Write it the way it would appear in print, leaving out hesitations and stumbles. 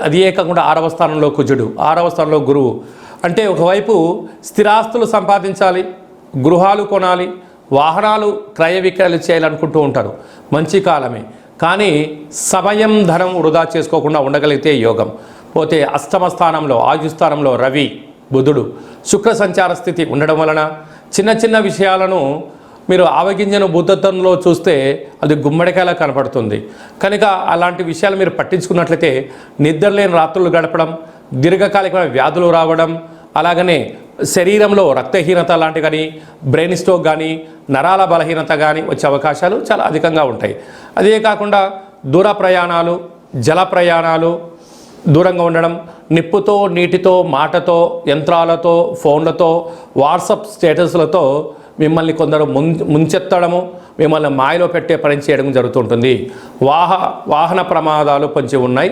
అది కాకుండా 6వ స్థానంలో కుజుడు, 6వ స్థానంలో గురువు. అంటే ఒకవైపు స్థిరాస్తులు సంపాదించాలి, గృహాలు కొనాలి, వాహనాలు క్రయ విక్రయాలు చేయాలనుకుంటూ ఉంటారు. మంచి కాలమే, కానీ సమయం ధనం వృధా చేసుకోకుండా ఉండగలిగితే యోగం. పోతే అష్టమ స్థానంలో ఆయుస్థానంలో రవి బుధుడు శుక్ర సంచార స్థితి ఉండడం వలన చిన్న చిన్న విషయాలను మీరు ఆవగింజను బుద్ధత్వంలో చూస్తే అది గుమ్మడికాయలా కనపడుతుంది. కనుక అలాంటి విషయాలు మీరు పట్టించుకున్నట్లయితే నిద్రలేని రాత్రులు గడపడం, దీర్ఘకాలికమైన వ్యాధులు రావడం, అలాగనే శరీరంలో రక్తహీనత లాంటి కానీ, బ్రెయిన్ స్ట్రోక్ కానీ, నరాల బలహీనత కానీ వచ్చే అవకాశాలు చాలా అధికంగా ఉంటాయి. అదే కాకుండా దూర ప్రయాణాలు, జల ప్రయాణాలు, దూరంగా ఉండడం, నిప్పుతో, నీటితో, మాటతో, యంత్రాలతో, ఫోన్లతో, వాట్సాప్ స్టేటస్లతో మిమ్మల్ని కొందరు ముంచెత్తడము, మిమ్మల్ని మాయలో పెట్టే పని చేయడం జరుగుతుంటుంది. వాహన ప్రమాదాలు పొంచి ఉన్నాయి.